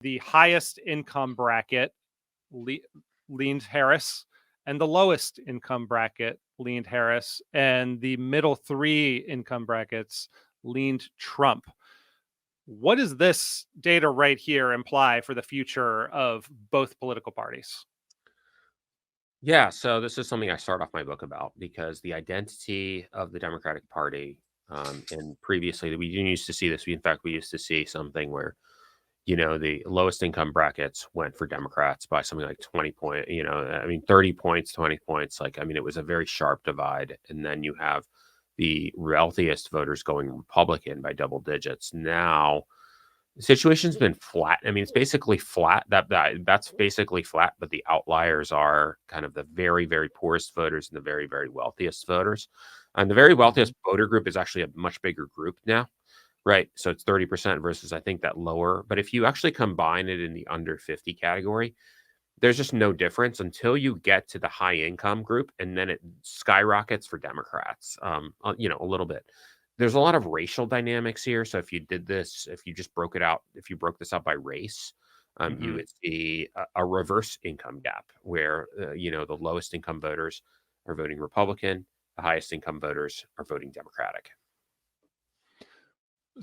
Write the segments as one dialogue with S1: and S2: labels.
S1: the highest income bracket le- leaned Harris, and the lowest income bracket leaned Harris, and the middle three income brackets leaned Trump. What does this data right here imply for the future of both political parties?
S2: Yeah, so this is something I start off my book about because the identity of the Democratic Party, and previously we didn't used to see this. In fact, we used to see something where the lowest income brackets went for Democrats by something like 20 point, 30 points, 20 points. It was a very sharp divide. And then you have the wealthiest voters going Republican by double digits. Now the situation's been flat. It's basically flat. That's basically flat, but the outliers are kind of the very, very poorest voters and the very, very wealthiest voters. And the very wealthiest voter group is actually a much bigger group now. Right. So it's 30% versus I think that lower. But if you actually combine it in the under 50 category, there's just no difference until you get to the high income group, and then it skyrockets for Democrats. A little bit. There's a lot of racial dynamics here. So if you just broke it out, if you broke this out by race, you would see a reverse income gap where the lowest income voters are voting Republican, the highest income voters are voting Democratic.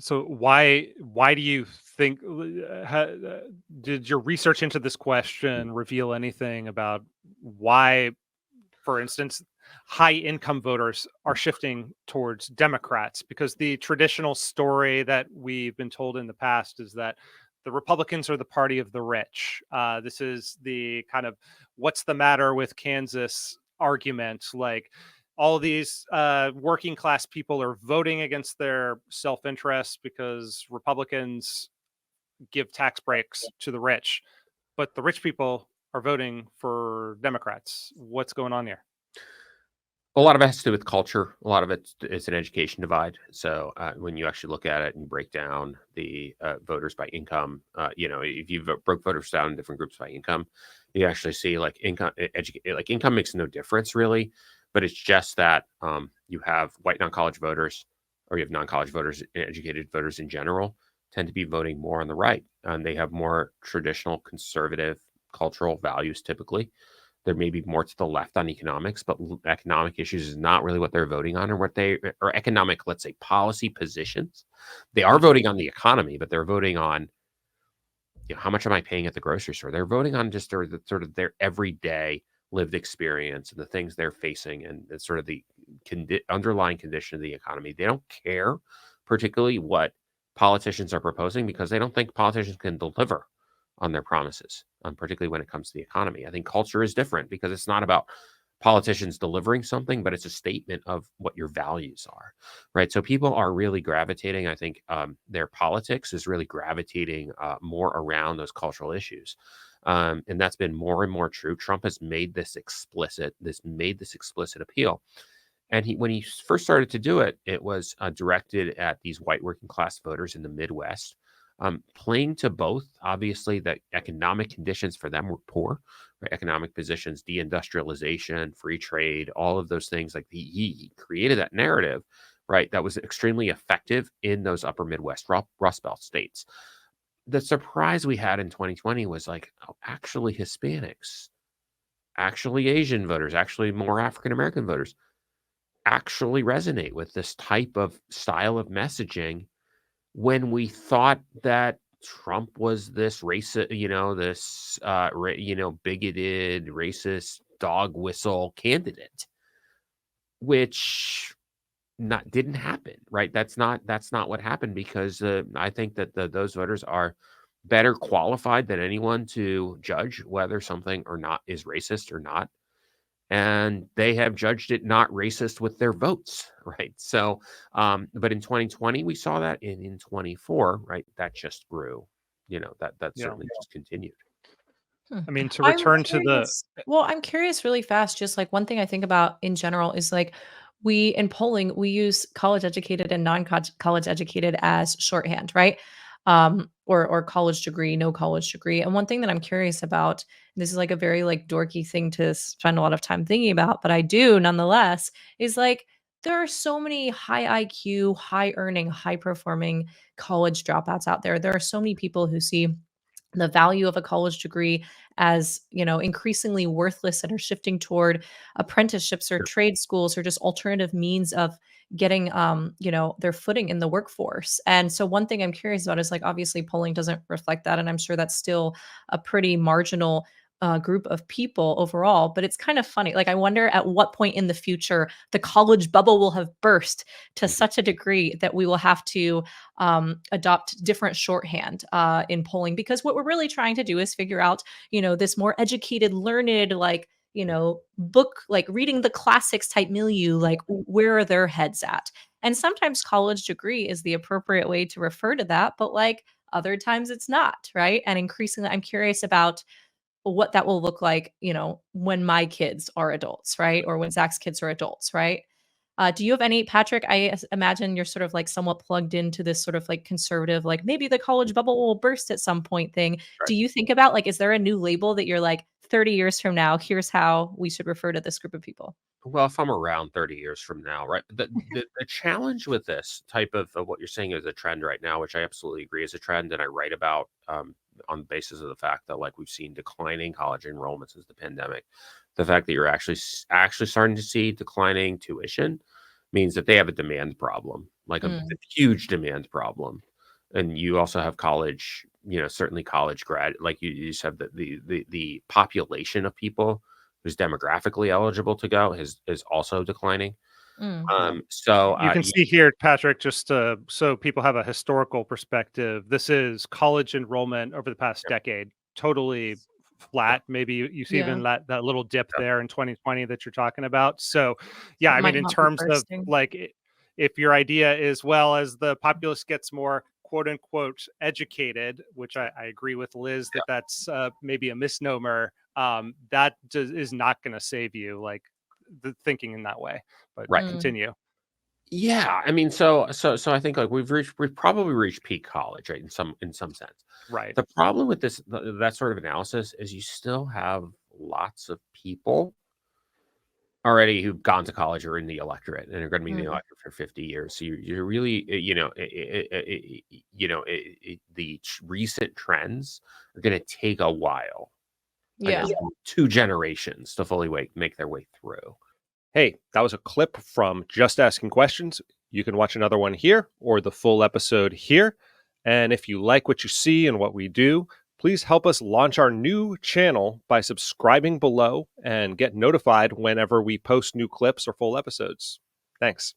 S1: So why do you think did your research into this question reveal anything about why, for instance, high income voters are shifting towards Democrats? Because the traditional story that we've been told in the past is that the Republicans are the party of the rich. This is the kind of what's the matter with Kansas argument. Like all these working class people are voting against their self interest because Republicans give tax breaks to the rich, but the rich people are voting for Democrats. What's going on here?
S2: A lot of it has to do with culture. A lot of it is an education divide. So when you actually look at it and break down the voters by income, if you broke voters down in different groups by income, you actually see like income makes no difference really, but it's just that you have white non-college voters, or you have non-college voters, educated voters in general, tend to be voting more on the right, and they have more traditional conservative cultural values typically. There may be more to the left on economics, but economic issues is not really what they're voting on, or economic, let's say, policy positions. They are voting on the economy, but they're voting on, how much am I paying at the grocery store? They're voting on just sort of their everyday lived experience and the things they're facing, and it's sort of the underlying condition of the economy. They don't care particularly what politicians are proposing because they don't think politicians can deliver on their promises, particularly when it comes to the economy. I think culture is different because it's not about politicians delivering something, but it's a statement of what your values are, right? So people are really gravitating. I think their politics is really gravitating more around those cultural issues, and that's been more and more true. Trump has made this explicit. Made this explicit appeal. And when he first started to do it, it was directed at these white working class voters in the Midwest, playing to both. Obviously, the economic conditions for them were poor, right? Economic positions, deindustrialization, free trade, all of those things. Like he created that narrative, right? That was extremely effective in those upper Midwest Rust Belt states. The surprise we had in 2020 was like, oh, actually Hispanics, actually Asian voters, actually more African American voters actually resonate with this type of style of messaging when we thought that Trump was this racist, bigoted, racist dog whistle candidate, which not didn't happen, right? That's not what happened because I think that those voters are better qualified than anyone to judge whether something or not is racist or not, and they have judged it not racist with their votes, right? So, but in 2020 we saw that, in 24, right, that just grew. That
S1: Yeah.
S2: certainly just continued.
S3: Hmm.
S1: I mean, to
S3: I'm
S1: return to the
S3: curious. Well, I'm curious really fast. Just like one thing I think about in general is like we in polling, we use college educated and non-college educated as shorthand, right? Or college degree, no college degree. And one thing that I'm curious about, and this is like a very like dorky thing to spend a lot of time thinking about, but I do nonetheless, is like there are so many high IQ, high earning, high performing college dropouts out there. There are so many people who see the value of a college degree as, increasingly worthless, and are shifting toward apprenticeships or
S2: Sure.
S3: trade schools or just alternative means of getting their footing in the workforce. And so one thing I'm curious about is, like, obviously polling doesn't reflect that, and I'm sure that's still a pretty marginal group of people overall. But it's kind of funny, like, I wonder at what point in the future the college bubble will have burst to
S2: Mhm.
S3: such a degree that we will have to adopt different shorthand in polling, because what we're really trying to do is figure out, this more educated, learned, like, book, like reading the classics type milieu, like, where are their heads at? And sometimes college degree is the appropriate way to refer to that, but like other times it's not, right? And increasingly, I'm curious about what that will look like, when my kids are adults, right? Or when Zach's kids are adults, right? Do you have any, Patrick? Imagine you're sort of like somewhat plugged into this sort of like conservative, like maybe the college bubble will burst at some point thing.
S2: Right.
S3: Do you think about, like, is there a new label that you're like, 30 years from now, here's how we should refer to this group of people?
S2: Well, if I'm around 30 years from now, right? The challenge with this type of what you're saying is a trend right now, which I absolutely agree is a trend, and I write about on the basis of the fact that, like, we've seen declining college enrollment since the pandemic. The fact that you're actually starting to see declining tuition means that they have a demand problem, like a
S3: Mm,
S2: huge demand problem. And you also have college, certainly college grad, like you just have the population of people who's demographically eligible to go is also declining.
S3: mm,
S1: Yeah.
S2: So
S1: You can see here, Patrick, just so people have a historical perspective, this is college enrollment over the past decade, totally flat. Maybe you see
S3: yeah.
S1: even that little dip there in 2020 that you're talking about. So, yeah,
S3: It
S1: I mean,
S3: might
S1: in
S3: not be
S1: terms of
S3: bursting.
S1: like, if your idea is, well, as the populace gets more quote unquote educated, which I agree with Liz that that's maybe a misnomer, is not going to save you, like, the thinking in that way. But
S2: right.
S3: Mm,
S1: continue.
S2: Yeah, I mean, so I think, like, we've probably reached peak college, right? In some sense.
S1: Right.
S2: The problem with that sort of analysis is you still have lots of people already who've gone to college or in the electorate and are going to be in the
S3: mm,
S2: electorate for 50 years. So you're really, the recent trends are going to take a while, I
S3: yeah.
S2: guess, 2 generations to fully make their way through.
S1: Hey, that was a clip from Just Asking Questions. You can watch another one here or the full episode here. And if you like what you see and what we do, please help us launch our new channel by subscribing below and get notified whenever we post new clips or full episodes. Thanks.